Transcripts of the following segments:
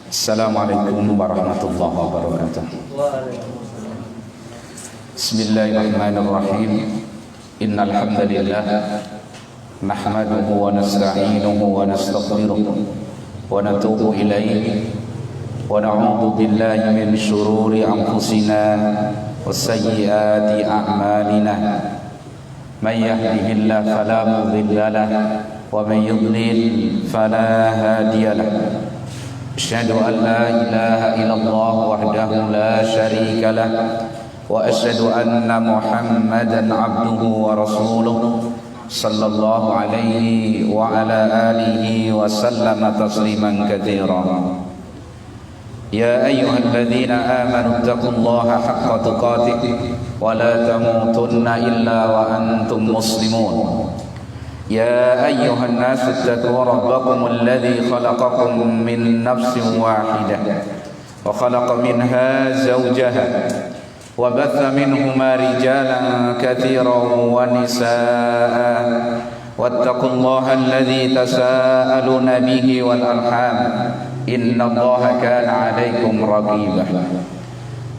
Assalamualaikum warahmatullahi wabarakatuh. Bismillahirrahmanirrahim. Innal hamdalillah nahmaduhu wa nasta'inuhu wa nastaghfiruh wa natubu ilayhi wa na'udzu billahi min shururi anfusina wa sayyiati a'malina. Man yahdihillahu fala mudilla lahu wa man yudlil fala hadiya lahu. أشهد أن لا إله إلا الله وحده لا شريك له وأشهد أن محمدا عبده ورسوله صلى الله عليه وعلى آله وسلم تسليما كثيرا. يا أيها الذين آمنوا اتقوا الله حق تقاته ولا تموتن إلا وأنتم مسلمون. يا أيها الناس اتقوا ربكم الذي خلقكم من نفس واحدة وخلق منها زوجها وبث منهما رجالا كثيرا ونساء واتقوا الله الذي تساءلون به والأرحام إن الله كان عليكم رقيبا.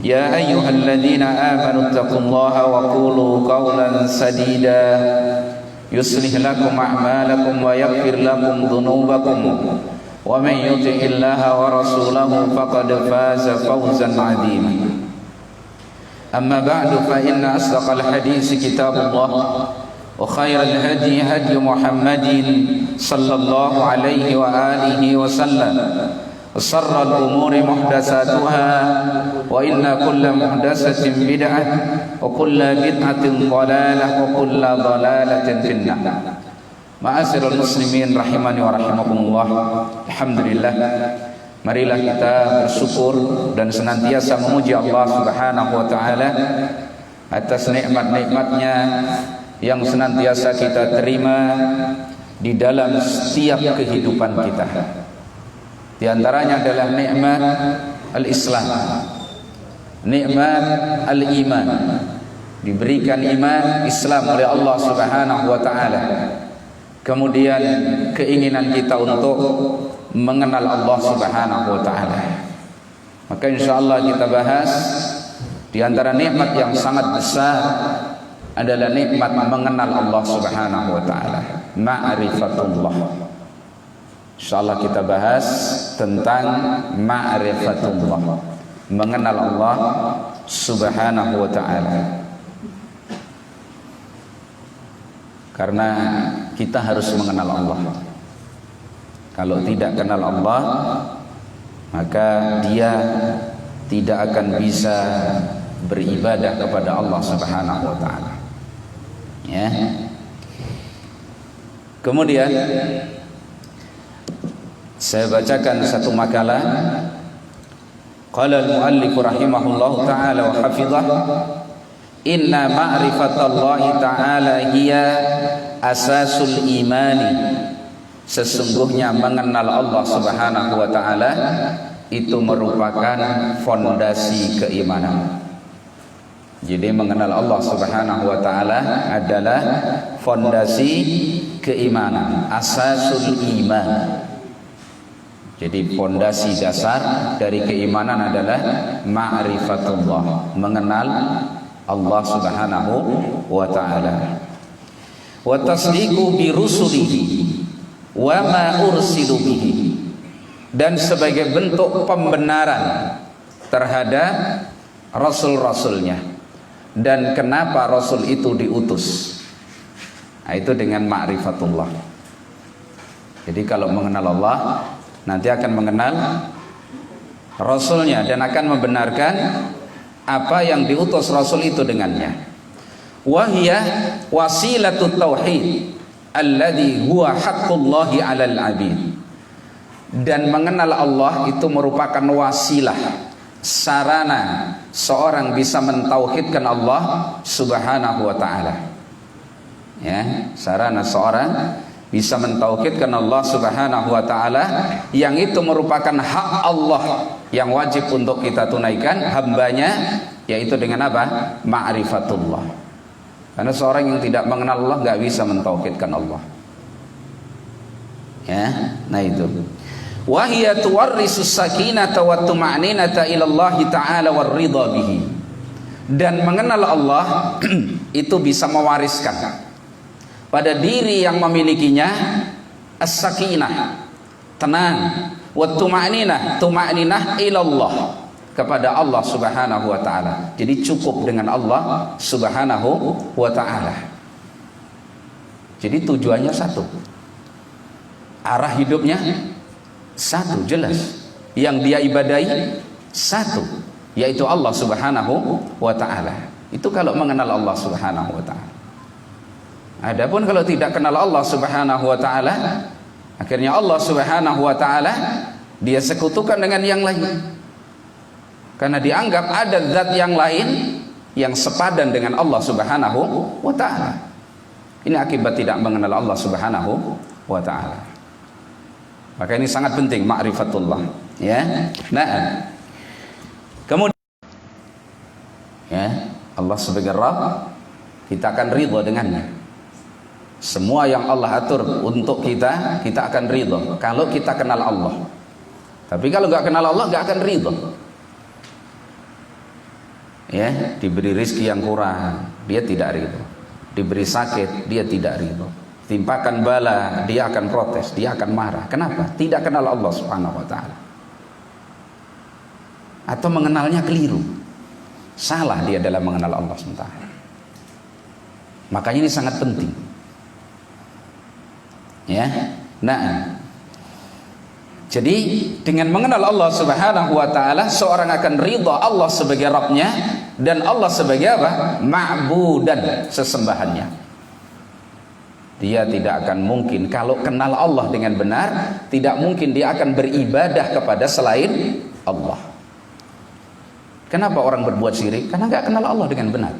يا أيها الذين آمنوا اتقوا الله وقولوا قولا سديدا يصلح لكم أعمالكم ويغفر لكم ذنوبكم ومن يطع الله ورسوله فقد فاز فوزا عظيما. أما بعد فإن أصدق الحديث كتاب الله وخير الهدي هدي محمد صلى الله عليه وآله وسلم وشر الأمور محدثاتها وإن كل محدثة بدعة وكل بدعة ضلالة وكل ضلالة في النار. Ma'asyiral muslimin rahimani wa rahimakumullah. Alhamdulillah, marilah kita bersyukur dan senantiasa memuji Allah Subhanahu wa taala atas nikmat-nikmatnya yang senantiasa kita terima di dalam setiap kehidupan kita. Di antaranya adalah nikmat al-Islam, nikmat al-iman. Diberikan iman Islam oleh Allah Subhanahu wa taala. Kemudian keinginan kita untuk mengenal Allah Subhanahu wa taala. Maka insyaallah kita bahas di antara nikmat yang sangat besar adalah nikmat mengenal Allah Subhanahu wa taala, ma'rifatullah. InsyaAllah kita bahas tentang ma'rifatullah, mengenal Allah Subhanahu wa ta'ala. Karena kita harus mengenal Allah. Kalau tidak kenal Allah, maka dia tidak akan bisa beribadah kepada Allah Subhanahu wa ta'ala. Ya. Kemudian saya bacakan satu makalah. Qala al-muallif rahimahullahu ta'ala wa hafizah, inna ma'rifatallahi ta'ala hiya asasul imani. Sesungguhnya mengenal Allah Subhanahu wa ta'ala itu merupakan fondasi keimanan. Jadi mengenal Allah Subhanahu wa ta'ala adalah fondasi keimanan, asasul iman. Jadi fondasi dasar dari keimanan adalah ma'rifatullah, mengenal Allah Subhanahu wa ta'ala. Wa tasdiqu bi rusulihi wa ma ursilu bihi. Dan sebagai bentuk pembenaran terhadap rasul-rasulnya dan kenapa rasul itu diutus. Nah, itu dengan ma'rifatullah. Jadi kalau mengenal Allah, nanti akan mengenal Rasulnya dan akan membenarkan apa yang diutus Rasul itu dengannya. Wahiyah wasilatut tauhid alladhi huwa haqqullahi 'alal 'abid. Dan mengenal Allah itu merupakan wasilah, sarana seorang bisa mentauhidkan Allah Subhanahu wa ta'ala. Ya, sarana seorang bisa mentauhidkan Allah Subhanahu wa ta'ala, yang itu merupakan hak Allah yang wajib untuk kita tunaikan hambanya, yaitu dengan apa? Ma'rifatullah. Karena seorang yang tidak mengenal Allah nggak bisa mentauhidkan Allah. Ya, nah itu. wa hiya tuwarrisus sakinata wat tuma'ninata ila Allah ta'ala war ridha bihi. Dan mengenal Allah itu bisa mewariskan pada diri yang memilikinya as-sakinah, tenang, wat tuma'ninah, tuma'ninah ila Allah, kepada Allah Subhanahu wa taala. Jadi cukup dengan Allah Subhanahu wa taala. Jadi tujuannya satu. Arah hidupnya satu, jelas. Yang dia ibadahi satu, yaitu Allah Subhanahu wa taala. Itu kalau mengenal Allah Subhanahu wa taala. Adapun kalau tidak kenal Allah Subhanahu wa taala, akhirnya Allah Subhanahu wa taala dia sekutukan dengan yang lain. Karena dianggap ada zat yang lain yang sepadan dengan Allah Subhanahu wa taala. Ini akibat tidak mengenal Allah Subhanahu wa taala. Maka ini sangat penting ma'rifatullah, ya. Nah, kemudian ya, Allah sebagai Rabb, kita akan ridho dengannya. Semua yang Allah atur untuk kita, kita akan ridho kalau kita kenal Allah. Tapi kalau nggak kenal Allah, nggak akan ridho. Ya, diberi rizki yang kurang, dia tidak ridho. Diberi sakit, dia tidak ridho. Timpakan bala, dia akan protes, dia akan marah. Kenapa? Tidak kenal Allah Subhanahu wa taala. Atau mengenalnya keliru. Salah dia dalam mengenal Allah Subhanahu wa taala. Makanya ini sangat penting. Ya. Nah, jadi dengan mengenal Allah Subhanahu wa taala, seorang akan ridha Allah sebagai Rabbnya dan Allah sebagai apa? Ma'budan, sesembahannya. Dia tidak akan mungkin, kalau kenal Allah dengan benar, tidak mungkin dia akan beribadah kepada selain Allah. Kenapa orang berbuat syirik? Karena nggak kenal Allah dengan benar.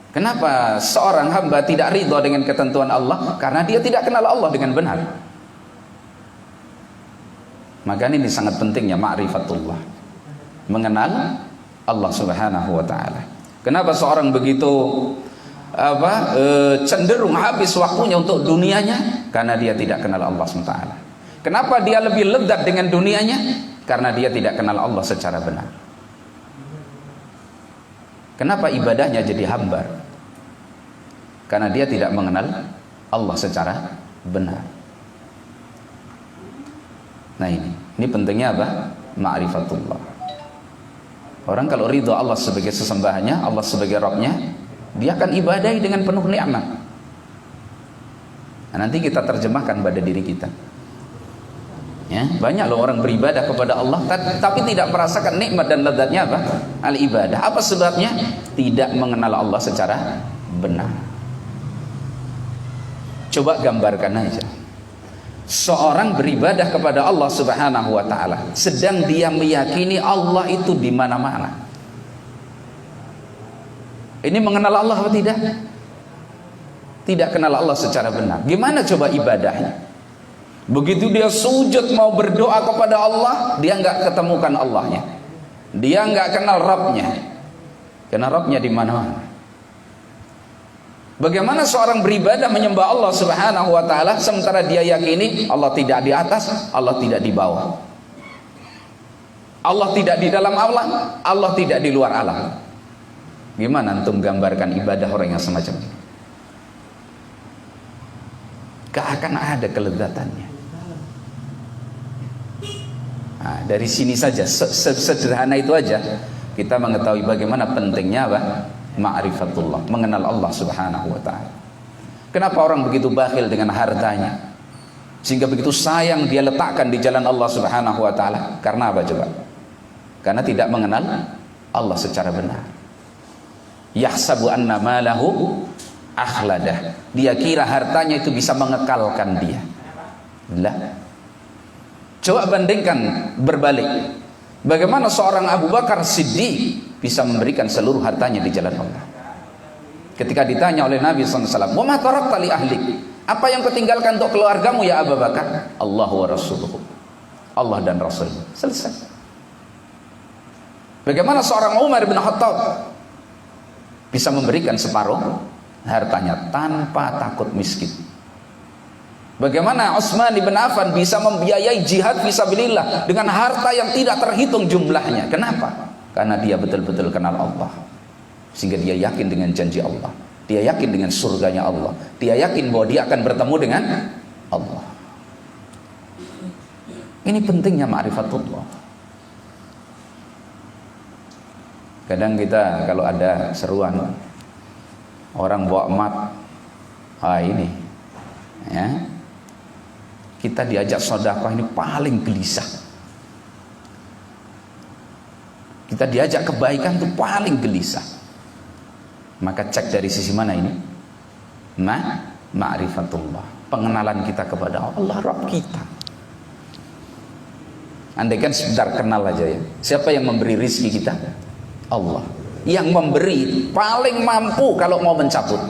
Kenapa seorang hamba tidak ridha dengan ketentuan Allah? Karena dia tidak kenal Allah dengan benar. Maka ini sangat pentingnya ma'rifatullah, mengenal Allah Subhanahu wa taala. Kenapa seorang begitu cenderung habis waktunya untuk dunianya? Karena dia tidak kenal Allah Subhanahu wa taala. Kenapa dia lebih lezat dengan dunianya? Karena dia tidak kenal Allah secara benar. Kenapa ibadahnya jadi hambar? Karena dia tidak mengenal Allah secara benar. Nah ini pentingnya apa? Ma'rifatullah. Orang kalau ridho Allah sebagai sesembahannya, Allah sebagai Rabbnya, dia akan ibadahi dengan penuh nikmat. Nah, nanti kita terjemahkan pada diri kita. Ya, banyak loh orang beribadah kepada Allah tapi tidak merasakan nikmat dan lezatnya apa? Al-ibadah. Apa sebabnya? Tidak mengenal Allah secara benar. Coba gambarkan aja. Seorang beribadah kepada Allah Subhanahu wa taala, sedang dia meyakini Allah itu di mana-mana. Ini mengenal Allah atau tidak? Tidak kenal Allah secara benar. Gimana coba ibadahnya? Begitu dia sujud mau berdoa kepada Allah, dia nggak ketemukan Allahnya. Dia nggak kenal Rabbnya. Karena Rabbnya di mana-mana. Bagaimana seorang beribadah menyembah Allah Subhanahu wa taala sementara dia yakini Allah tidak di atas, Allah tidak di bawah. Allah tidak di dalam alam, Allah tidak di luar alam. Gimana antum gambarkan ibadah orang yang semacam ini? Gak akan ada kelezatannya. Nah, dari sini saja, sederhana itu aja kita mengetahui bagaimana pentingnya apa? Ma'rifatullah, mengenal Allah Subhanahu wa taala. Kenapa orang begitu bakhil dengan hartanya? Sehingga begitu sayang dia letakkan di jalan Allah Subhanahu wa taala. Karena apa coba? Karena tidak mengenal Allah secara benar. Yahsabu anna malahu akhladah. Dia kira hartanya itu bisa mengekalkan dia. Lah. Coba bandingkan berbalik. Bagaimana seorang Abu Bakar Siddiq bisa memberikan seluruh hartanya di jalan Allah. Ketika ditanya oleh Nabi SAW, "Wa ma tarakta li ahlik?" Apa yang kau tinggalkan untuk keluargamu ya Abu Bakar? Allah wa rasuluhu. Allah dan Rasul. Selesai. Bagaimana seorang Umar bin Khattab bisa memberikan separuh hartanya tanpa takut miskin? Bagaimana Utsman bin Affan bisa membiayai jihad fisabilillah dengan harta yang tidak terhitung jumlahnya? Kenapa? Karena dia betul-betul kenal Allah, sehingga dia yakin dengan janji Allah, dia yakin dengan surganya Allah, dia yakin bahwa dia akan bertemu dengan Allah. Ini pentingnya ma'rifatullah. Kadang kita kalau ada seruan orang bawa mat, ini ya, kita diajak sedekah, ini paling gelisah. Kita diajak kebaikan itu paling gelisah. Maka cek dari sisi mana ini? Ma'rifatullah, pengenalan kita kepada Allah, Rabb kita. Andai kan sebentar kenal aja ya, siapa yang memberi rizki kita? Allah. Yang memberi paling mampu kalau mau mencabut.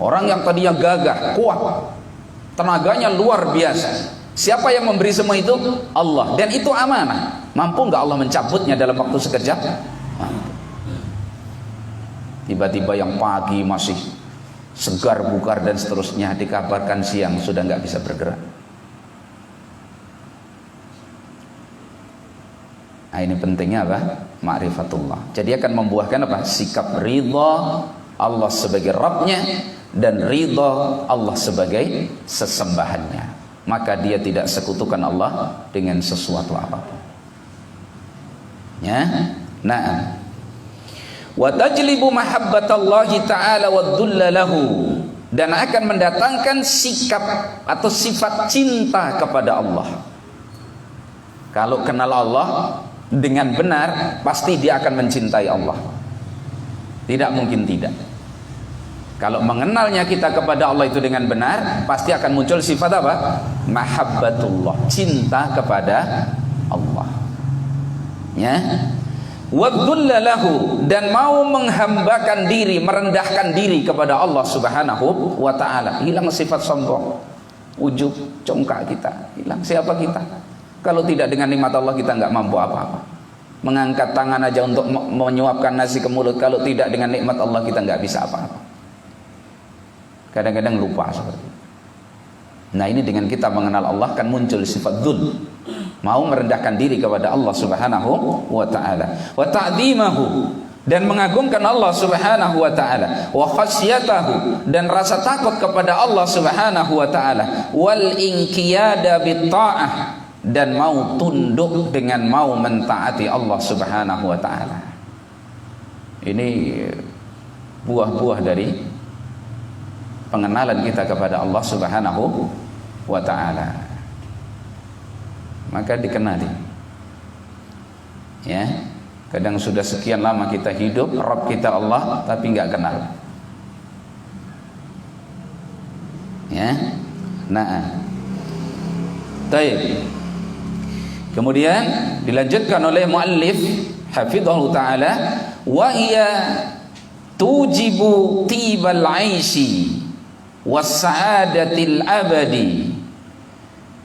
Orang yang tadinya gagah, kuat, tenaganya luar biasa, siapa yang memberi semua itu? Allah. Dan itu amanah. Mampu nggak Allah mencabutnya dalam waktu sekejap? Mampu. Tiba-tiba yang pagi masih segar bugar dan seterusnya, dikabarkan siang sudah nggak bisa bergerak. Nah, ini pentingnya apa? Ma'rifatullah. Jadi akan membuahkan apa? Sikap ridha Allah sebagai Rabbnya dan ridha Allah sebagai sesembahannya. Maka dia tidak sekutukan Allah dengan sesuatu apapun. Ya. Nah, wa tajlibu mahabbatallahi ta'ala wa dhulla lahu, dan akan mendatangkan sikap atau sifat cinta kepada Allah. Kalau kenal Allah dengan benar, pasti dia akan mencintai Allah. Tidak mungkin tidak. Kalau mengenalnya kita kepada Allah itu dengan benar, pasti akan muncul sifat apa? Mahabbatullah, cinta kepada Allah. Ya. Wadzulla lahu, dan mau menghambakan diri, merendahkan diri kepada Allah Subhanahu wa taala. Hilang sifat sombong, ujub, congkak kita, hilang. Siapa kita? Kalau tidak dengan nikmat Allah kita nggak mampu apa-apa. Mengangkat tangan aja untuk menyuapkan nasi ke mulut, kalau tidak dengan nikmat Allah kita nggak bisa apa-apa. Kadang-kadang lupa seperti itu. Nah, ini dengan kita mengenal Allah kan muncul sifat dzul, mau merendahkan diri kepada Allah Subhanahu wa taala, wa ta'dhimahu, dan mengagungkan Allah Subhanahu wa taala, wa khasyatahu, dan rasa takut kepada Allah Subhanahu wa taala, wal inqiyada bit ta'ah, dan mau tunduk dengan mau mentaati Allah Subhanahu wa taala. Ini buah-buah dari pengenalan kita kepada Allah Subhanahu wa taala. Maka dikenali. Ya. Kadang sudah sekian lama kita hidup, Rabb kita Allah, tapi enggak kenal. Ya. Nah. Baik. Kemudian dilanjutkan oleh muallif hafizahullah taala, wa hiya tujibu tibal aishi was sa'adatil abadi,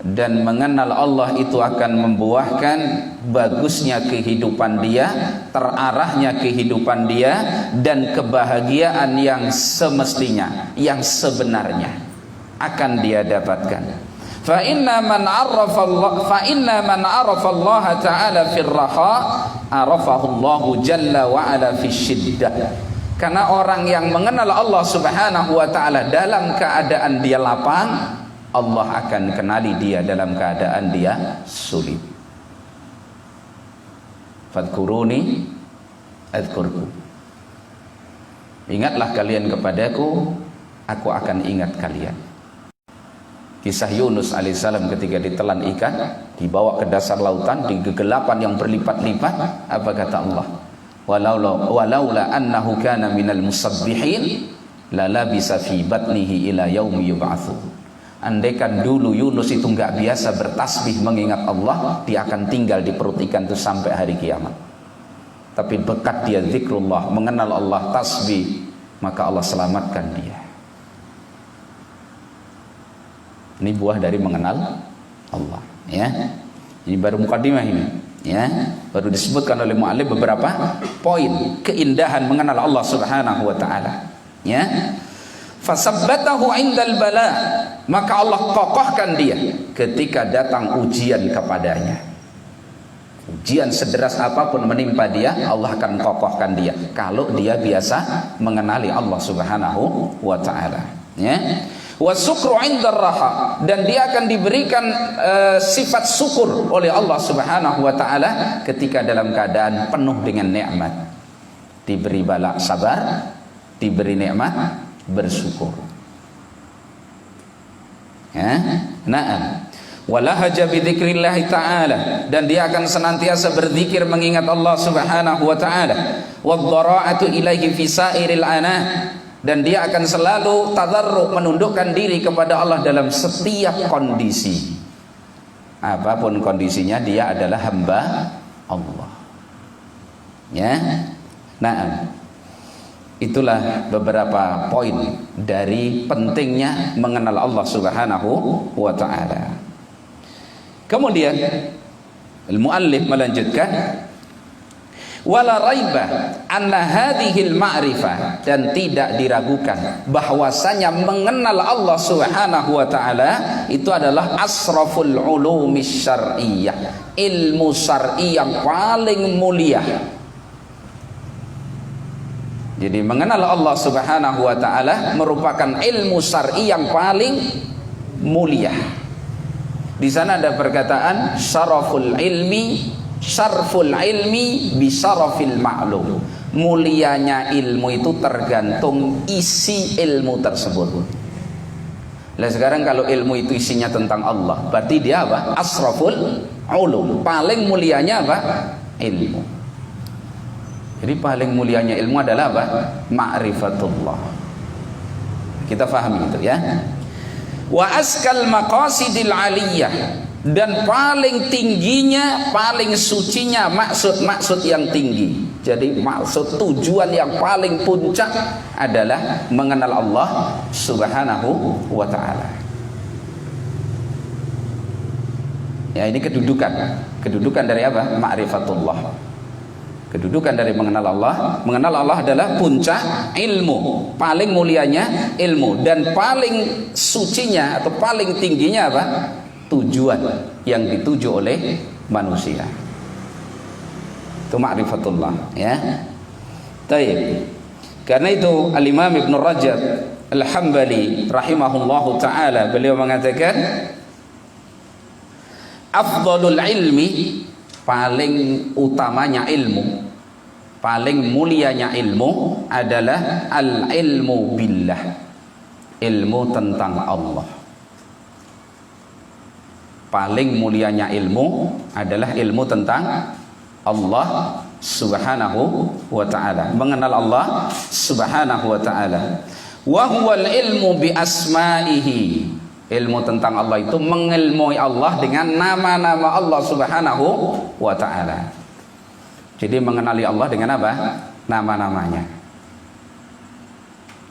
dan mengenal Allah itu akan membuahkan bagusnya kehidupan dia, terarahnya kehidupan dia, dan kebahagiaan yang semestinya, yang sebenarnya akan dia dapatkan. Fa inna man arafa Allah ta'ala fir raha arafahu Allah jalla wa ala fisyiddah. Karena orang yang mengenal Allah Subhanahu wa taala dalam keadaan dia lapang, Allah akan kenali dia dalam keadaan dia sulit. Fadkuruni adzkurkum. Ingatlah kalian kepadaku, aku akan ingat kalian. Kisah Yunus alaihissalam ketika ditelan ikan, dibawa ke dasar lautan di kegelapan yang berlipat-lipat, apa kata Allah? Walaula annahu kana minal musabbihin la labisa fi batnihi ila yaumi yub'atsun. Andaikan dulu Yunus itu enggak biasa bertasbih mengingat Allah, dia akan tinggal di perut ikan itu sampai hari kiamat. Tapi berkat dia zikrullah, mengenal Allah, tasbih, maka Allah selamatkan dia. Ini buah dari mengenal Allah, ya. Ini baru mukadimah ini, ya. Baru disebutkan oleh mu'allif beberapa poin keindahan mengenal Allah Subhanahu wa taala, ya. Fasabbatahu indal bala, maka Allah kokohkan dia ketika datang ujian kepadanya. Ujian sederas apapun menimpa dia, Allah akan kokohkan dia kalau dia biasa mengenali Allah Subhanahu wa taala, ya. Wasukru indar raha, dan dia akan diberikan sifat syukur oleh Allah Subhanahu wa taala ketika dalam keadaan penuh dengan nikmat. Diberi bala sabar, diberi nikmat bersyukur. Ya, na'am. Walahaja bidzikrillah ta'ala, dan dia akan senantiasa berzikir mengingat Allah Subhanahu wa taala. Wadh-dhara'atu ilaihi fi sairil ana, dan dia akan selalu tadarruk, menundukkan diri kepada Allah dalam setiap kondisi. Apapun kondisinya, dia adalah hamba Allah. Ya. Nah, itulah beberapa poin dari pentingnya mengenal Allah Subhanahu wa taala. Kemudian al-muallif melanjutkan, wala raiba anna hadhil ma'rifah, dan tidak diragukan bahwasanya mengenal Allah Subhanahu wa taala itu adalah asraful ulumi syar'iyyah, ilmu syar'i yang paling mulia. Jadi mengenal Allah Subhanahu wa taala merupakan ilmu syar'i yang paling mulia. Di sana ada perkataan syaraful ilmi, syarful ilmi bi syarafil ma'lum. Mulianya ilmu itu tergantung isi ilmu tersebut. Nah sekarang kalau ilmu itu isinya tentang Allah, berarti dia apa? Asraful ulum. Paling mulianya apa? Ilmu. Jadi paling mulianya ilmu adalah apa? Ma'rifatullah. Kita pahami itu, ya. Wa askal maqasidil aliyah, dan paling tingginya, paling sucinya maksud-maksud yang tinggi. Jadi maksud, tujuan yang paling puncak adalah mengenal Allah Subhanahu wa taala. Ya, ini kedudukan dari apa? Ma'rifatullah. Kedudukan dari mengenal Allah. Mengenal Allah adalah puncak ilmu, paling mulianya ilmu, dan paling sucinya atau paling tingginya apa? Tujuan yang dituju oleh manusia. Itu ma'rifatullah, ya. Baik. Karena itu Al-Imam Ibn Rajab Al-Hambali rahimahullahu taala, beliau mengatakan afdhalul ilmi, paling utamanya ilmu, paling mulianya ilmu adalah al-ilmu billah, ilmu tentang Allah. Paling mulianya ilmu adalah ilmu tentang Allah Subhanahu wa ta'ala, mengenal Allah Subhanahu wa ta'ala. Wa huwal ilmu bi asma'ihi, ilmu tentang Allah itu mengilmui Allah dengan nama-nama Allah Subhanahu wa ta'ala. Jadi mengenali Allah dengan apa? Nama-namanya.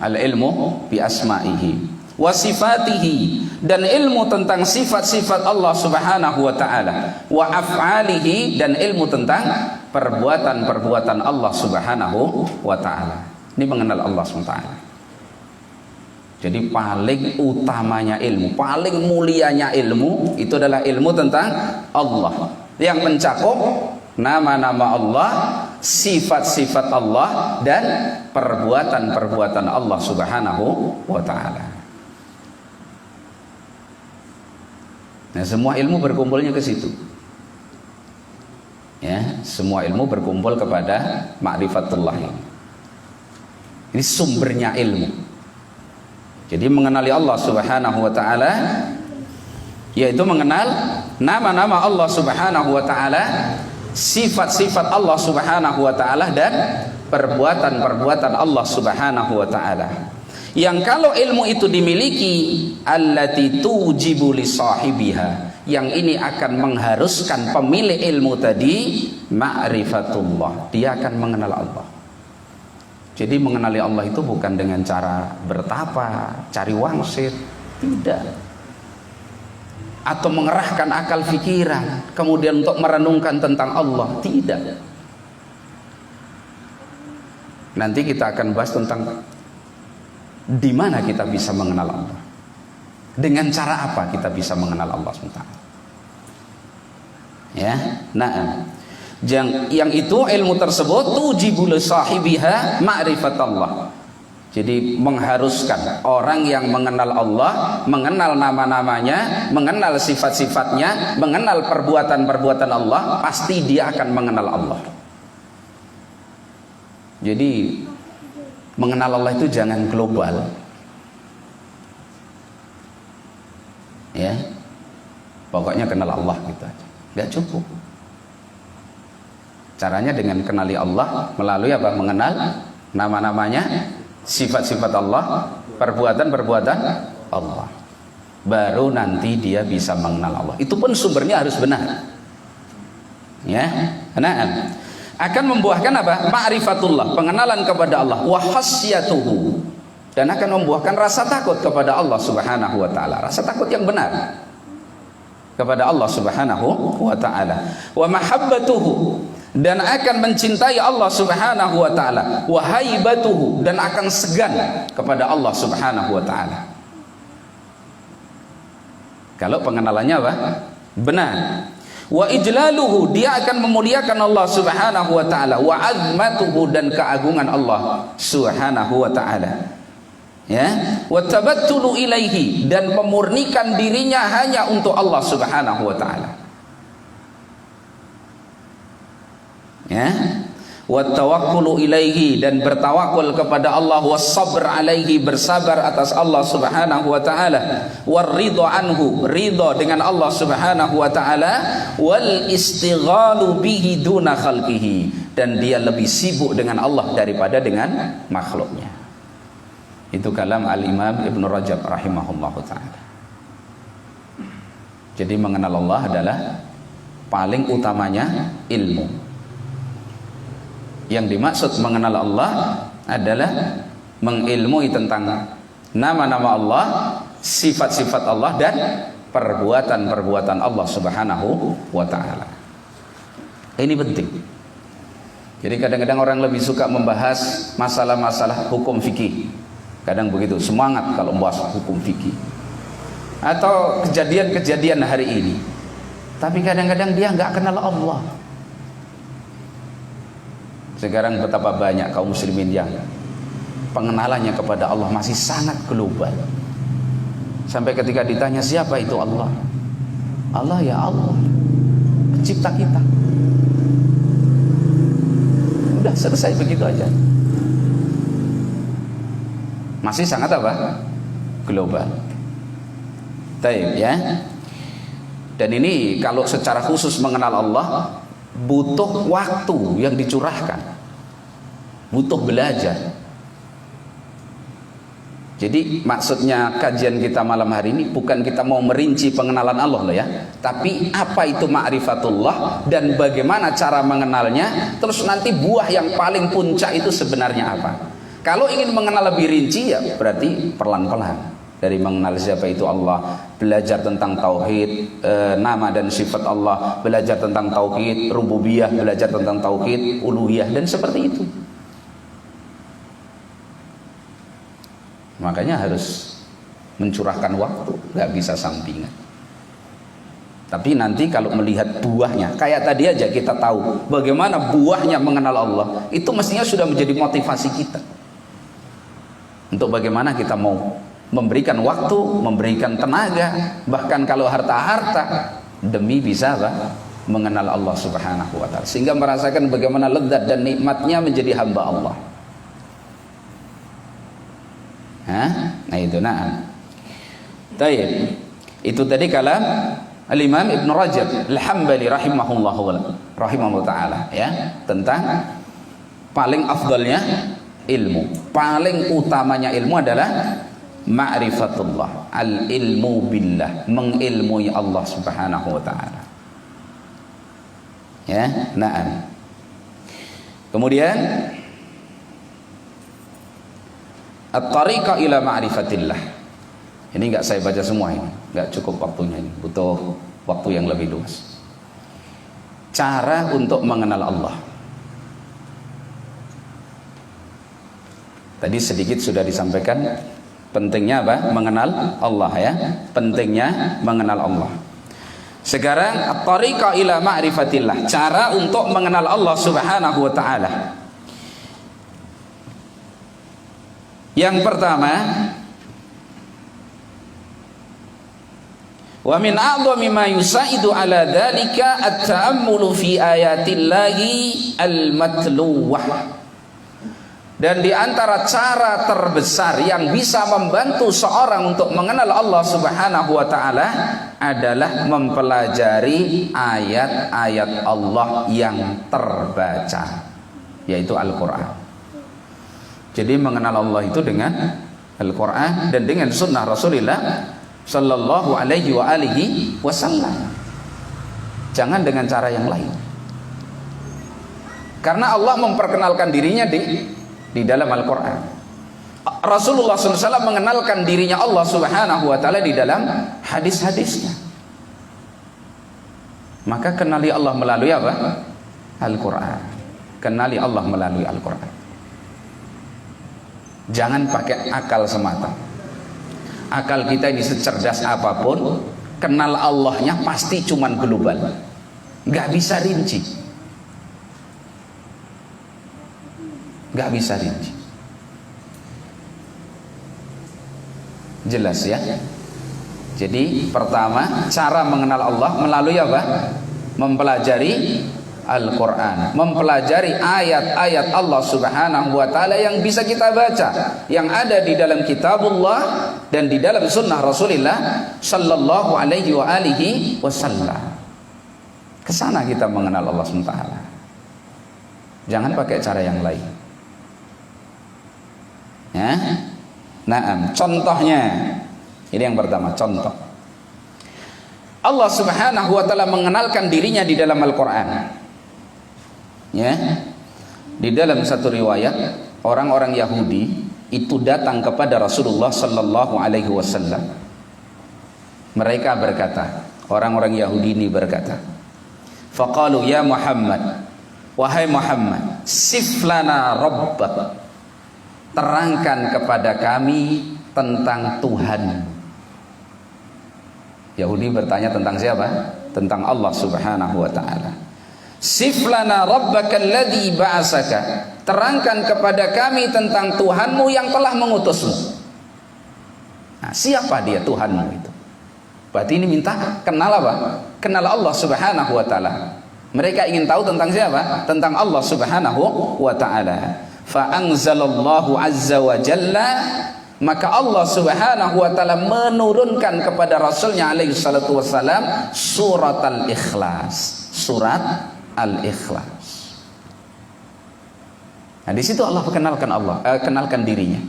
Al-ilmu bi asma'ihi wa sifatihi, dan ilmu tentang sifat-sifat Allah Subhanahu wa ta'ala, wa af'alihi, dan ilmu tentang perbuatan-perbuatan Allah Subhanahu wa ta'ala. Ini mengenal Allah Subhanahu wa ta'ala. Jadi paling utamanya ilmu, paling mulianya ilmu itu adalah ilmu tentang Allah, yang mencakup nama-nama Allah, sifat-sifat Allah, dan perbuatan-perbuatan Allah Subhanahu wa ta'ala. Nah, semua ilmu berkumpulnya ke situ. Ya, semua ilmu berkumpul kepada ma'rifatullah. Ini sumbernya ilmu. Jadi mengenali Allah Subhanahu wa ta'ala yaitu mengenal nama-nama Allah Subhanahu wa ta'ala, sifat-sifat Allah Subhanahu wa ta'ala, dan perbuatan-perbuatan Allah Subhanahu wa ta'ala. Yang kalau ilmu itu dimiliki, allati tujibu li sahibiha, yang ini akan mengharuskan pemilik ilmu tadi ma'rifatullah, dia akan mengenal Allah. Jadi mengenali Allah itu bukan dengan cara bertapa, cari wangsit, tidak. Atau mengerahkan akal pikiran kemudian untuk merenungkan tentang Allah, tidak. Nanti kita akan bahas tentang Di mana kita bisa mengenal Allah? Dengan cara apa kita bisa mengenal Allah SWT? Ya, nah, yang itu ilmu tersebut tujibu li sahibiha ma'rifatallah. Jadi mengharuskan orang yang mengenal Allah, mengenal nama-namanya, mengenal sifat-sifatnya, mengenal perbuatan-perbuatan Allah, pasti dia akan mengenal Allah. Jadi mengenal Allah itu jangan global. Ya. Pokoknya kenal Allah gitu aja. Enggak cukup. Caranya dengan kenali Allah melalui apa? Mengenal nama-namanya, sifat-sifat Allah, perbuatan-perbuatan Allah. Baru nanti dia bisa mengenal Allah. Itu pun sumbernya harus benar. Ya. Nah, akan membuahkan apa? Ma'rifatullah, pengenalan kepada Allah, wa khasyatuhu, dan akan membuahkan rasa takut kepada Allah Subhanahu wa taala, rasa takut yang benar kepada Allah Subhanahu wa taala, wa mahabbatuhu, dan akan mencintai Allah Subhanahu wa taala, wa haibatuhu, dan akan segan kepada Allah Subhanahu wa taala. Kalau pengenalannya apa? Benar. Wa ijlaluhu, dia akan memuliakan Allah Subhanahu wa taala, wa azmatuhu, dan keagungan Allah Subhanahu wa taala. Ya, wa tabattulu ilaihi, dan memurnikan dirinya hanya untuk Allah Subhanahu wa taala. Ya, wa tawakkulu ilaihi, dan bertawakul kepada Allah, was sabr alaihi, bersabar atas Allah Subhanahu wa taala, war ridha anhu, ridha dengan Allah Subhanahu wa taala, wal istighalu bihi duna khalqihi, dan dia lebih sibuk dengan Allah daripada dengan makhluknya. Itu kalam al-Imam Ibn Rajab rahimahullahu ta'ala. Jadi mengenal Allah adalah paling utamanya ilmu. Yang dimaksud mengenal Allah adalah mengilmui tentang nama-nama Allah, sifat-sifat Allah, dan perbuatan-perbuatan Allah Subhanahu wa ta'ala. Ini penting. Jadi kadang-kadang orang lebih suka membahas masalah-masalah hukum fikih. Kadang begitu, semangat kalau membahas hukum fikih atau kejadian-kejadian hari ini. Tapi kadang-kadang dia nggak kenal Allah. Sekarang betapa banyak kaum muslimin yang pengenalannya kepada Allah masih sangat global. Sampai ketika ditanya siapa itu Allah, Allah ya Allah, pencipta kita. Udah selesai begitu aja. Masih sangat apa? Global. Taib ya. Dan ini kalau secara khusus mengenal Allah butuh waktu yang dicurahkan, butuh belajar. Jadi maksudnya kajian kita malam hari ini bukan kita mau merinci pengenalan Allah loh ya, tapi apa itu ma'rifatullah dan bagaimana cara mengenalnya, terus nanti buah yang paling puncak itu sebenarnya apa. Kalau ingin mengenal lebih rinci ya berarti pelan-pelan. Dari mengenal siapa itu Allah, belajar tentang tauhid, nama dan sifat Allah, belajar tentang tauhid rububiyah, belajar tentang tauhid uluhiyah, dan seperti itu. Makanya harus mencurahkan waktu, nggak bisa sampingan. Tapi nanti kalau melihat buahnya, kayak tadi aja kita tahu bagaimana buahnya mengenal Allah, itu mestinya sudah menjadi motivasi kita. Untuk bagaimana kita mau memberikan waktu, memberikan tenaga, bahkan kalau harta-harta demi bisa apa? Mengenal Allah Subhanahu wa taala, sehingga merasakan bagaimana lezat dan nikmatnya menjadi hamba Allah. Nah itu Taib. Itu tadi kalam Al-Imam Ibn Rajab Al-Hambali rahimahullah taala ya, tentang paling afdalnya ilmu, paling utamanya ilmu adalah ma'rifatullah, al-ilmu billah, mengilmui Allah Subhanahu wa taala. Ya, na'am. Kemudian at-tariqa ila ma'rifatillah. Ini enggak saya baca semua ini, enggak cukup waktunya ini, butuh waktu yang lebih luas. Cara untuk mengenal Allah. Tadi sedikit sudah disampaikan pentingnya apa? Mengenal Allah ya. Pentingnya mengenal Allah. Sekarang at-tariqa ila ma'rifatillah, cara untuk mengenal Allah Subhanahu wa taala. Yang pertama, wa min a'dhami ma yusaidu ala dzalika at-ta'ammulu fi ayatillahi al-matluwah. Dan di antara cara terbesar yang bisa membantu seorang untuk mengenal Allah Subhanahu wa taala adalah mempelajari ayat-ayat Allah yang terbaca, yaitu Al-Qur'an. Jadi mengenal Allah itu dengan Al-Qur'an dan dengan sunnah Rasulullah sallallahu alaihi wa alihi wasallam. Jangan dengan cara yang lain. Karena Allah memperkenalkan dirinya di dalam Al-Quran. Rasulullah SAW mengenalkan dirinya Allah Subhanahu wa ta'ala di dalam hadis-hadisnya. Maka kenali Allah melalui apa? Al-Quran. Kenali Allah melalui Al-Quran. Jangan pakai akal semata. Akal kita ini secerdas apapun, kenal Allahnya pasti cuman global, nggak bisa rinci. Gak bisa rinci. Jelas ya. Jadi pertama, cara mengenal Allah melalui apa? Mempelajari Al-Quran, mempelajari ayat-ayat Allah Subhanahu wa ta'ala yang bisa kita baca, yang ada di dalam kitabullah dan di dalam sunnah Rasulullah sallallahu alaihi wa alihi wasallam. Kesana kita mengenal Allah SWT. Jangan pakai cara yang lain ya. Nah, contohnya ini yang pertama, contoh Allah Subhanahu wa ta'ala mengenalkan dirinya di dalam Al-Quran ya. Di dalam satu riwayat, orang-orang Yahudi itu datang kepada Rasulullah sallallahu alaihi wasallam. Mereka berkata, orang-orang Yahudi ini berkata, faqalu ya Muhammad, wahai Muhammad, siflana rabbak, terangkan kepada kami tentang Tuhan. Yahudi bertanya tentang siapa? Tentang Allah Subhanahu wa ta'ala. Siflana rabbaka alladhi ba'asaka, terangkan kepada kami tentang Tuhanmu yang telah mengutusmu. Nah, siapa dia Tuhanmu itu? Berarti ini minta kenal apa? Kenal Allah Subhanahu wa ta'ala. Mereka ingin tahu tentang siapa? Tentang Allah Subhanahu wa ta'ala. Fa'anzalallahu azza wa jalla, maka Allah Subhanahu wa ta'ala menurunkan kepada Rasulnya alaihi salatu wassalam surat Al-Ikhlas. Surat Al-Ikhlas. Nah, di situ Allah kenalkan dirinya.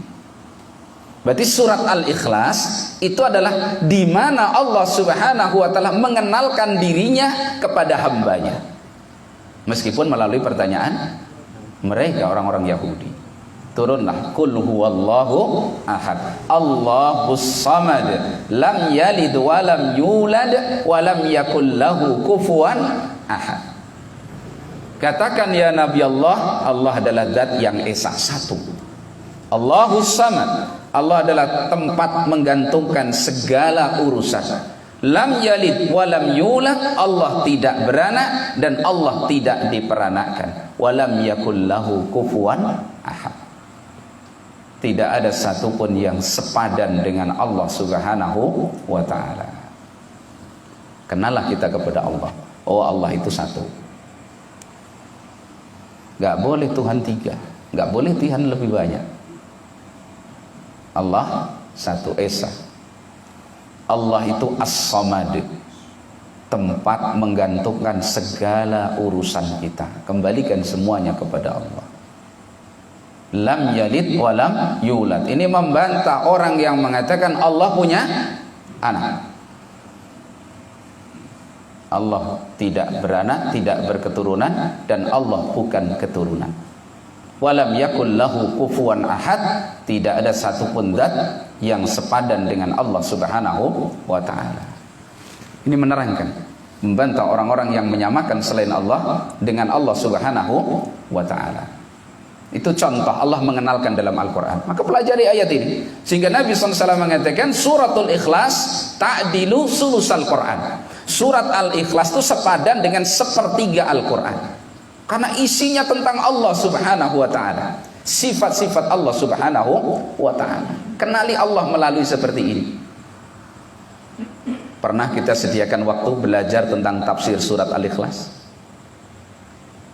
Berarti surat Al-Ikhlas itu adalah di mana Allah Subhanahu wa ta'ala mengenalkan dirinya kepada hambanya. Meskipun melalui pertanyaan mereka, orang-orang Yahudi. Turunlah qul huwallahu ahad, Allahus samad, lam yalid wa lam yulad wa lam yakul lahu kufuwan ahad. Katakan ya Nabi Allah, Allah adalah zat yang esa satu. Allahus samad, Allah adalah tempat menggantungkan segala urusan. Lam yalid wa lam yulad, Allah tidak beranak dan Allah tidak diperanakan. Walam yakul lahu kufuwan ahad. Tidak ada satupun yang sepadan dengan Allah Subhanahu wa ta'ala. Kenalah kita kepada Allah. Oh, Allah itu satu. Gak boleh Tuhan tiga, gak boleh Tuhan lebih banyak. Allah satu esa. Allah itu as-samad, tempat menggantungkan segala urusan kita. Kembalikan semuanya kepada Allah. Lam yalid wa lam yulad. Ini membantah orang yang mengatakan Allah punya anak. Allah tidak beranak, tidak berketurunan, dan Allah bukan keturunan. Walam yakul lahu kufuwan ahad, tidak ada satupun zat yang sepadan dengan Allah Subhanahu wa ta'ala. Ini menerangkan, membantah orang-orang yang menyamakan selain Allah dengan Allah Subhanahu wa ta'ala. Itu contoh Allah mengenalkan dalam Al-Quran. Maka pelajari ayat ini. Sehingga Nabi SAW mengatakan suratul Ikhlas ta'dilu sulusal Quran. Surat Al-Ikhlas itu sepadan dengan sepertiga Al-Quran. Karena isinya tentang Allah Subhanahu wa ta'ala. Sifat-sifat Allah Subhanahu wa ta'ala. Kenali Allah melalui seperti ini. Pernah kita sediakan waktu belajar tentang tafsir surat Al-Ikhlas?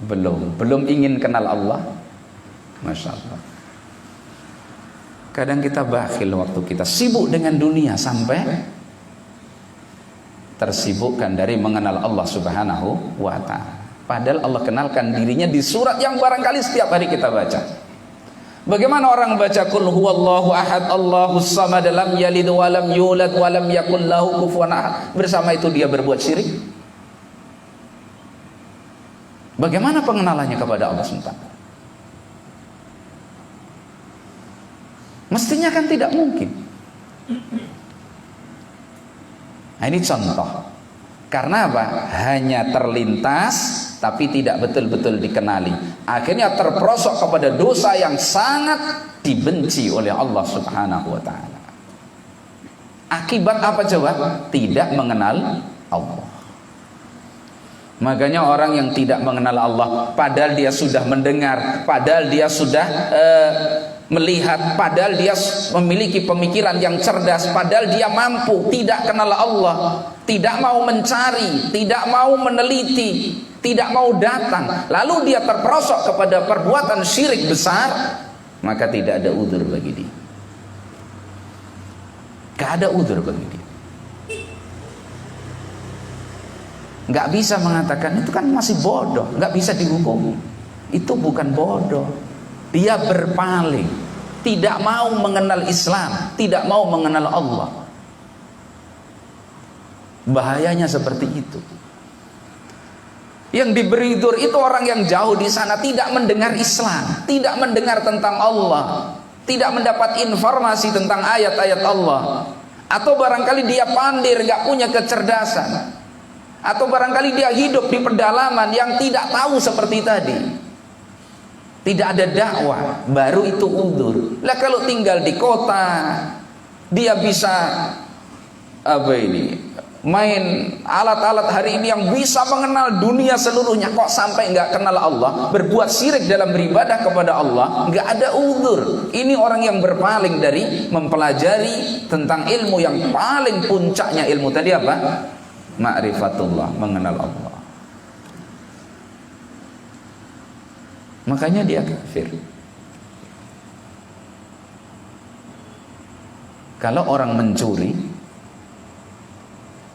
Belum ingin kenal Allah. Masya Allah. Kadang kita bakhil waktu kita sibuk dengan dunia sampai tersibukkan dari mengenal Allah Subhanahu wa ta'ala. Padahal Allah kenalkan dirinya di surat yang barangkali setiap hari kita baca. Bagaimana orang baca qul huwallahu ahad Allahus samad lam yalid wa lam yulad wa lam yakul lahu kufuwan ahad, bersama itu dia berbuat syirik? Bagaimana pengenalannya kepada Allah SWT? Mestinya kan tidak mungkin. Nah, ini contoh. Karena apa? Hanya terlintas tapi tidak betul-betul dikenali. Akhirnya terperosok kepada dosa yang sangat dibenci oleh Allah Subhanahu wa ta'ala. Akibat apa coba? Tidak mengenal Allah. Makanya orang yang tidak mengenal Allah, padahal dia sudah mendengar, padahal dia sudah melihat, padahal dia memiliki pemikiran yang cerdas, padahal dia mampu, tidak kenal Allah, tidak mau mencari, tidak mau meneliti, tidak mau datang, lalu dia terperosok kepada perbuatan syirik besar, maka tidak ada udzur bagi dia. Gak ada udzur bagi dia. Gak bisa mengatakan itu kan masih bodoh, gak bisa dihukum. Itu bukan bodoh. Dia berpaling, tidak mau mengenal Islam, tidak mau mengenal Allah. Bahayanya seperti itu. Yang diberi udzur itu orang yang jauh di sana, tidak mendengar Islam, tidak mendengar tentang Allah, tidak mendapat informasi tentang ayat-ayat Allah. Atau barangkali dia pandir, gak punya kecerdasan. Atau barangkali dia hidup di pedalaman yang tidak tahu seperti tadi. Tidak ada dakwah, baru itu udzur. Lah kalau tinggal di kota, dia bisa main alat-alat hari ini yang bisa mengenal dunia seluruhnya, kok sampai nggak kenal Allah, berbuat syirik dalam beribadah kepada Allah, nggak ada udzur. Ini orang yang berpaling dari mempelajari tentang ilmu yang paling puncaknya ilmu tadi apa? Ma'rifatullah, mengenal Allah. Makanya dia kafir. Kalau orang mencuri,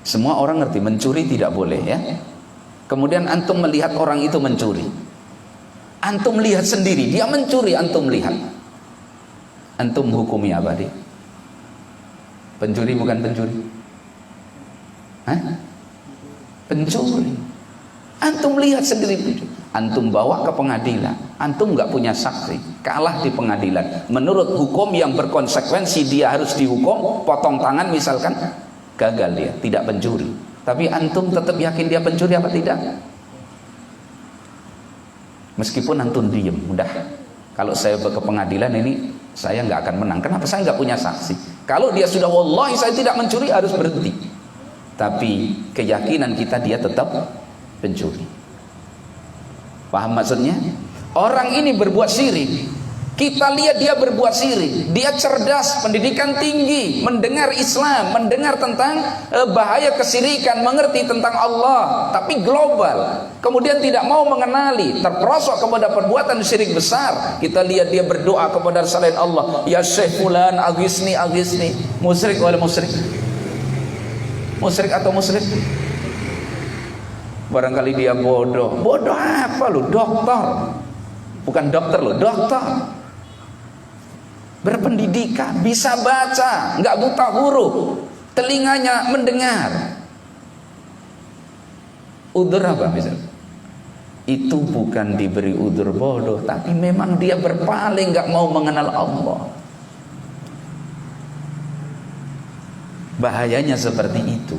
semua orang ngerti mencuri tidak boleh ya. Kemudian antum melihat orang itu mencuri, antum lihat sendiri dia mencuri, antum lihat, antum hukumi apa dia? Pencuri bukan pencuri? Hah? Pencuri. Antum lihat sendiri pencuri, antum bawa ke pengadilan, antum nggak punya saksi, kalah di pengadilan. Menurut hukum yang berkonsekuensi dia harus dihukum, potong tangan misalkan, gagal dia, tidak pencuri. Tapi antum tetap yakin dia pencuri apa tidak? Meskipun antum diem, udah, kalau saya ke pengadilan ini saya nggak akan menang. Kenapa? Saya nggak punya saksi. Kalau dia sudah wallahi saya tidak mencuri, harus berhenti. Tapi keyakinan kita dia tetap pencuri. Paham maksudnya? Orang ini berbuat syirik, kita lihat dia berbuat syirik, dia cerdas, pendidikan tinggi, mendengar Islam, mendengar tentang bahaya kesyirikan, mengerti tentang Allah, tapi global, kemudian tidak mau mengenali, terperosok kepada perbuatan syirik besar. Kita lihat dia berdoa kepada selain Allah, ya Syekh fulan agisni agisni, musyrik wala musyrik, musyrik atau musyrik. Barangkali dia bodoh. Bodoh apa lu? Dokter. Bukan dokter lu, dokter. Berpendidikan, bisa baca, nggak buta huruf, telinganya mendengar. Udzur apa misalnya? Itu bukan diberi udzur bodoh, tapi memang dia berpaling, nggak mau mengenal Allah. Bahayanya seperti itu.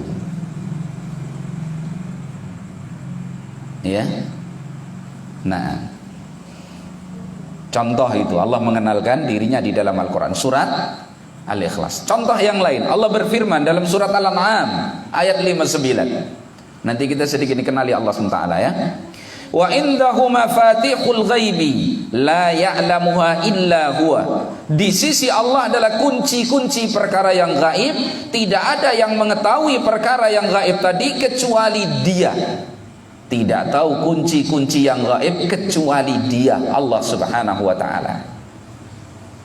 Ya. Nah, Contoh itu Allah mengenalkan dirinya di dalam Al-Quran surat Al-Ikhlas. Contoh yang lain, Allah berfirman dalam surat Al-An'am ayat 59. Nanti kita sedikit dikenali Allah SWT ya. Wa indahu mafatihul ghaibi la ya'lamuha illa huwa. Di sisi Allah adalah kunci-kunci perkara yang gaib. Tidak ada yang mengetahui perkara yang gaib tadi kecuali Dia. Tidak tahu kunci-kunci yang gaib kecuali Dia, Allah Subhanahu wa taala.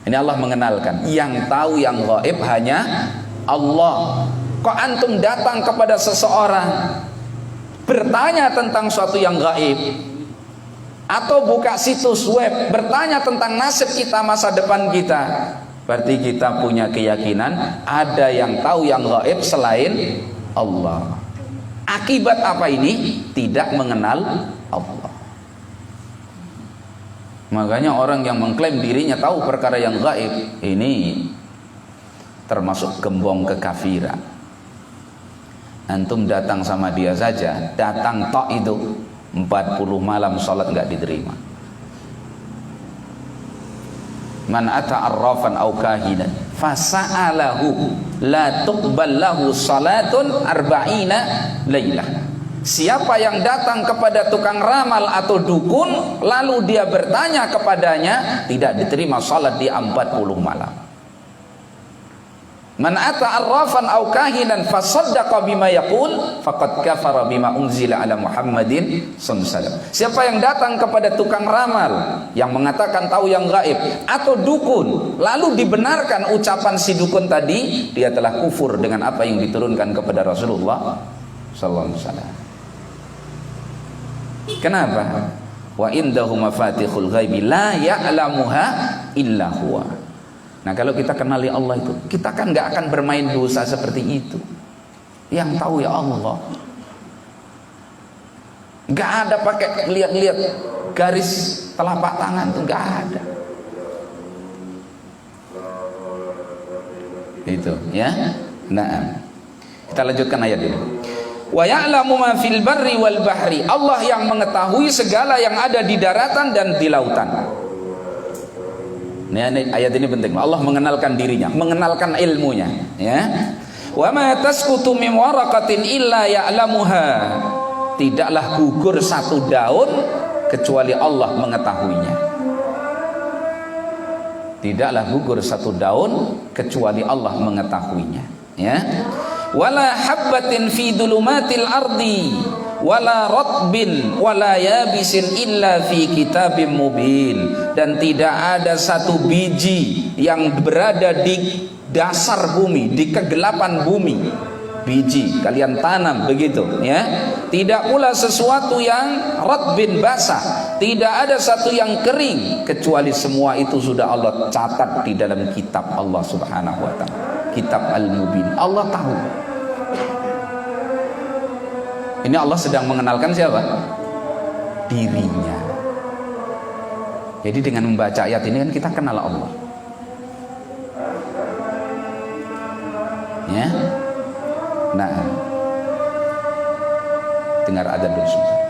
Ini Allah mengenalkan, yang tahu yang gaib hanya Allah. Kok antum datang kepada seseorang bertanya tentang suatu yang gaib, atau buka situs web bertanya tentang nasib kita, masa depan kita, berarti kita punya keyakinan ada yang tahu yang gaib selain Allah. Akibat apa ini? Tidak mengenal Allah. Makanya orang yang mengklaim dirinya tahu perkara yang gaib ini termasuk gembong kekafiran. Antum datang sama dia saja, datang tok itu 40 malam salat enggak diterima. Man ata arrafan aw kahinan fasa'alahu la tuqbal lahu salatun arba'ina lailah. Siapa yang datang kepada tukang ramal atau dukun lalu dia bertanya kepadanya, tidak diterima salat di 40 malam. Man ata arrafan aw kahinan fasaddaqa bima yaqul faqad kafara bima unzila ala Muhammadin sallallahu alaihi wasallam. Siapa yang datang kepada tukang ramal yang mengatakan tahu yang gaib atau dukun lalu dibenarkan ucapan si dukun tadi, dia telah kufur dengan apa yang diturunkan kepada Rasulullah sallallahu alaihi wasallam. Kenapa? Wa indahu mafatihul ghaibi la ya'lamuha illa huwa. Nah, kalau kita kenali Allah itu, kita kan nggak akan bermain dosa seperti itu. Yang tahu ya Allah. Nggak ada pakai lihat-lihat garis telapak tangan, itu nggak ada. Itu ya. Nah, kita lanjutkan ayat ini. Wa ya'lamu ma fil barri wal bahri. Allah yang mengetahui segala yang ada di daratan dan di lautan. Ini ayat ini penting. Allah mengenalkan dirinya, mengenalkan ilmunya, ya. Wa ma tasqutu min waraqatin illa ya'lamuha. Tidaklah gugur satu daun kecuali Allah mengetahuinya. Tidaklah gugur satu daun kecuali Allah mengetahuinya, ya. Wala habbatin fi dhulumatil ardi wala ratbin wala yabisin illa fi kitabim mubin. Dan tidak ada satu biji yang berada di dasar bumi, di kegelapan bumi. Biji kalian tanam begitu, ya. Tidak pula sesuatu yang ratbin basah, tidak ada satu yang kering kecuali semua itu sudah Allah catat di dalam kitab Allah Subhanahu wa taala. Kitab Al-Mubin. Allah tahu. Ini Allah sedang mengenalkan siapa? Dirinya. Jadi dengan membaca ayat ini kan kita kenal Allah. Ya. Nah, dengar adzan dulu sebentar.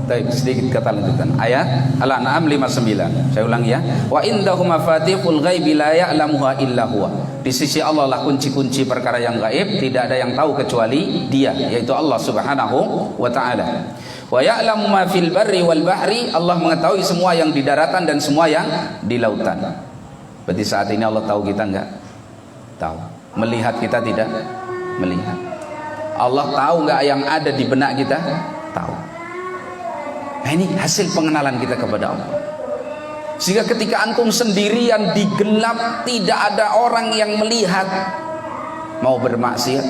Baik, sedikit kata lanjutan. Ayat Al-An'am 59. Saya ulangi ya. Wa indahu mafatihul ghaibi la ya'lamuha illa huwa. Di sisi Allah lah kunci-kunci perkara yang gaib, tidak ada yang tahu kecuali Dia, yaitu Allah Subhanahu wa taala. Wa ya'lamu ma fil barri wal bahri. Allah mengetahui semua yang di daratan dan semua yang di lautan. Berarti saat ini Allah tahu kita enggak? Tahu. Melihat kita tidak? Melihat. Allah tahu enggak yang ada di benak kita? Tahu. Nah, ini hasil pengenalan kita kepada Allah. Sehingga ketika antum sendirian di gelap, tidak ada orang yang melihat, mau bermaksiat,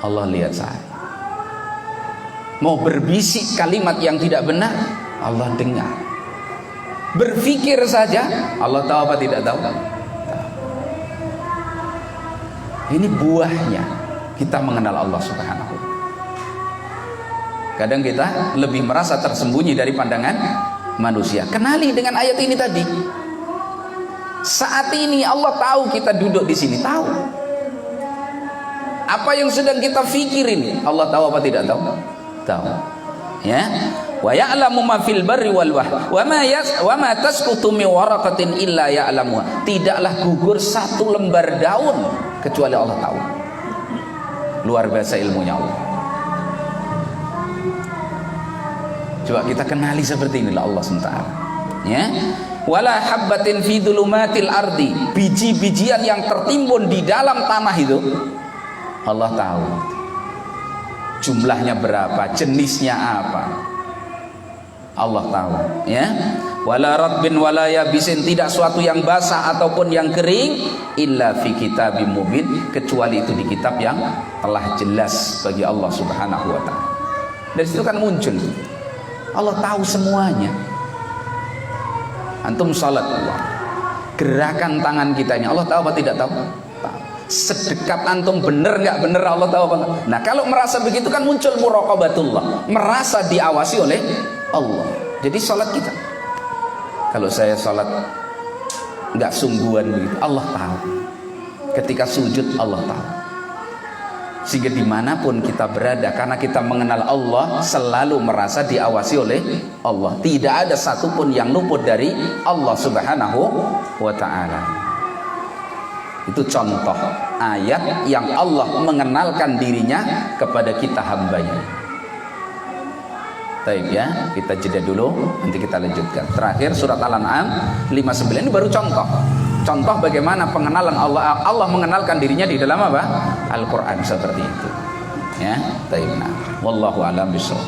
Allah lihat saya. Mau berbisik kalimat yang tidak benar, Allah dengar. Berpikir saja, Allah tahu apa tidak tahu? Tahu. Ini buahnya kita mengenal Allah Subhanahu wa ta'ala. Kadang kita lebih merasa tersembunyi dari pandangan manusia. Kenali dengan ayat ini tadi. Saat ini Allah tahu kita duduk di sini, tahu. Apa yang sedang kita pikirin, Allah tahu apa tidak tahu? Tahu. Ya. Wa ya'lamu ma fil barri wal bahr. Wa ma tasqutu min waraqatin illa ya'lamuha. Tidaklah gugur satu lembar daun kecuali Allah tahu. Luar biasa ilmunya Allah. Coba kita kenali seperti inilah Allah SWT. Ya. Wala habbatin fi dhulumatil ardi. Biji-bijian yang tertimbun di dalam tanah itu Allah tahu. Jumlahnya berapa, jenisnya apa, Allah tahu. Ya. Wala ratbin wala yabisin. Tidak suatu yang basah ataupun yang kering illa fi kitabim mubin. Kecuali itu di kitab yang telah jelas bagi Allah Subhanahu wa ta'ala. Dari situ kan muncul, Allah tahu semuanya. Antum salat Allah, gerakan tangan kita ini Allah tahu apa tidak tahu? Tahu. Sedekat antum bener nggak bener Allah tahu apa enggak? Nah, kalau merasa begitu kan muncul muraqabatullah, merasa diawasi oleh Allah. Jadi salat kita, kalau saya salat nggak sungguhan begitu, Allah tahu. Ketika sujud Allah tahu. Sehingga dimanapun kita berada, karena kita mengenal Allah, selalu merasa diawasi oleh Allah. Tidak ada satupun yang luput dari Allah Subhanahu wa ta'ala. Itu contoh ayat yang Allah mengenalkan dirinya kepada kita hambanya. Baik ya, kita jeda dulu, nanti kita lanjutkan. Terakhir surat Al-An'am 59 ini baru contoh. Contoh bagaimana pengenalan Allah. Allah mengenalkan dirinya di dalam apa? Al-Quran seperti itu. Ya, baik. Nah, wallahu a'lam bishawab.